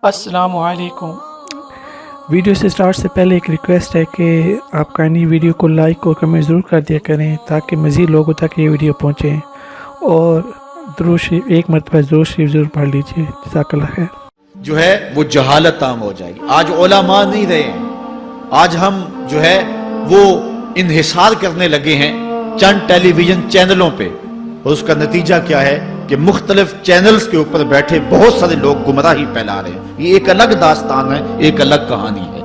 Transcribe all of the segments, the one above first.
السلام علیکم۔ ویڈیو سے سٹارٹ سے پہلے ایک ریکویسٹ ہے کہ آپ کائنڈلی ویڈیو کو لائک اور کمنٹ ضرور کر دیا کریں تاکہ مزید لوگوں تک یہ ویڈیو پہنچے، اور درود شریف ایک مرتبہ درود شریف ضرور پڑھ لیجیے۔ جزاک اللہ خیر۔ جو ہے وہ جہالت عام ہو جائے گی۔ آج علماء نہیں رہے ہیں، آج ہم جو ہے وہ انحصار کرنے لگے ہیں چند ٹیلی ویژن چینلوں پہ، اور اس کا نتیجہ کیا ہے کہ مختلف چینلز کے اوپر بیٹھے بہت سارے لوگ گمراہی پھیلا رہے ہیں۔ یہ ایک الگ داستان ہے، ایک الگ کہانی ہے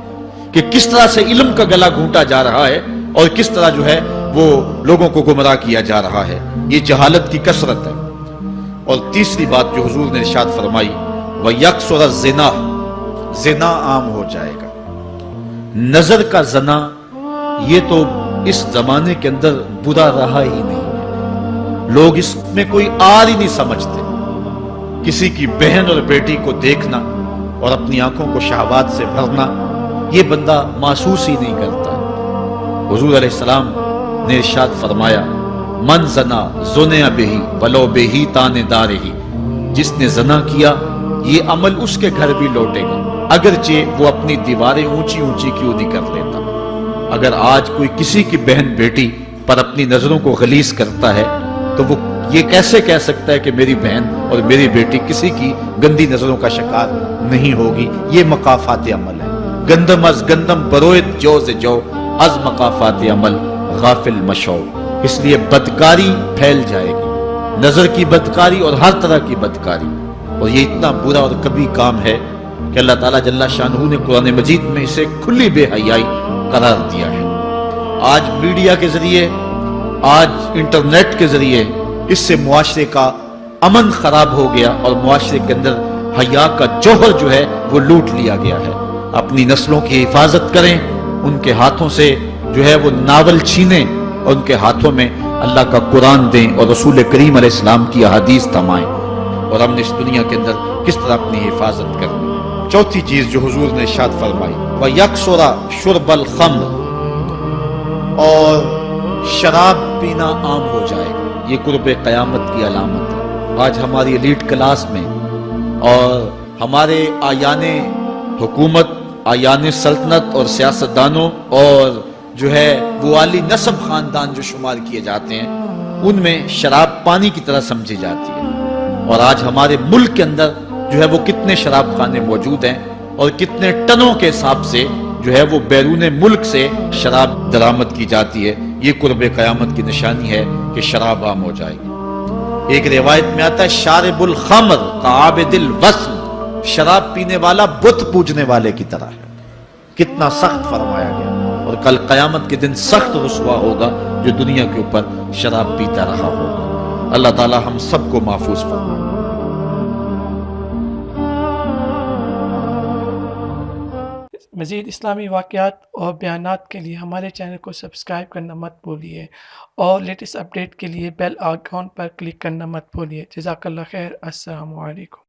کہ کس طرح سے علم کا گلا گھونٹا جا رہا ہے اور کس طرح جو ہے وہ لوگوں کو گمراہ کیا جا رہا ہے۔ یہ جہالت کی کثرت ہے۔ اور تیسری بات جو حضور نے ارشاد فرمائی، وَيَكْسُرَ الزِّنَا، زنا عام ہو جائے گا۔ نظر کا زنا یہ تو اس زمانے کے اندر برا رہا ہی نہیں ہے، لوگ اس میں کوئی آر ہی نہیں سمجھتے۔ کسی کی بہن اور بیٹی کو دیکھنا اور اپنی آنکھوں کو شہوات سے بھرنا، یہ بندہ محسوس ہی نہیں کرتا۔ حضور علیہ السلام نے ارشاد فرمایا، من زنا زنیا بہی ولو بہی تان دارہی، جس نے زنا کیا یہ عمل اس کے گھر بھی لوٹے گا، اگرچہ وہ اپنی دیواریں اونچی اونچی کیوں نہیں کر لیتا۔ اگر آج کوئی کسی کی بہن بیٹی پر اپنی نظروں کو غلیظ کرتا ہے تو وہ یہ کیسے کہہ سکتا ہے کہ میری بہن اور میری بیٹی کسی کی گندی نظروں کا شکار نہیں ہوگی؟ یہ مقافات عمل ہے۔ گندم از گندم برویت جو سے جو، از مقافات عمل غافل مشو۔ اس لیے بدکاری پھیل جائے گی، نظر کی بدکاری اور ہر طرح کی بدکاری، اور یہ اتنا برا اور کبھی کام ہے کہ اللہ تعالیٰ جل شانہ نے قرآن مجید میں اسے کھلی بے حیائی قرار دیا ہے۔ آج میڈیا کے ذریعے، آج انٹرنیٹ کے ذریعے اس سے معاشرے کا امن خراب ہو گیا اور معاشرے کے اندر حیا کا جوہر جو ہے وہ لوٹ لیا گیا ہے۔ اپنی نسلوں کی حفاظت کریں، ان کے ہاتھوں سے جو ہے وہ ناول چھینیں اور ان کے ہاتھوں میں اللہ کا قرآن دیں اور رسول کریم علیہ السلام کی احادیث تھمائیں، اور ہم نے اس دنیا کے اندر کس طرح اپنی حفاظت کرنی۔ چوتھی چیز جو حضور نے ارشاد فرمائی، وَيَكْسُرَ شُرْبَ الْخَمْرِ، اور شراب پینا عام ہو جائے گا۔ یہ قرب قیامت کی علامت ہے۔ آج ہماری ایلیٹ کلاس میں اور ہمارے آیان حکومت، آیان سلطنت اور سیاستدانوں اور جو ہے وہ عالی نسب خاندان جو شمار کیے جاتے ہیں، ان میں شراب پانی کی طرح سمجھی جاتی ہے۔ اور آج ہمارے ملک کے اندر جو ہے وہ کتنے شراب خانے موجود ہیں اور کتنے ٹنوں کے حساب سے جو ہے وہ بیرون ملک سے شراب درآمد کی جاتی ہے۔ یہ قرب قیامت کی نشانی ہے کہ شراب عام ہو جائے گی۔ ایک روایت میں آتا ہے، شارب الخمر کعابد الوثن، شراب پینے والا بت پوجنے والے کی طرح ہے۔ کتنا سخت فرمایا گیا، اور کل قیامت کے دن سخت رسوا ہوگا جو دنیا کے اوپر شراب پیتا رہا ہوگا۔ اللہ تعالی ہم سب کو محفوظ فرمائے۔ مزید اسلامی واقعات اور بیانات کے لیے ہمارے چینل کو سبسکرائب کرنا مت بھولیے، اور لیٹسٹ اپڈیٹ کے لیے بیل آئیکن پر کلک کرنا مت بھولیے۔ جزاک اللہ خیر۔ السلام علیکم۔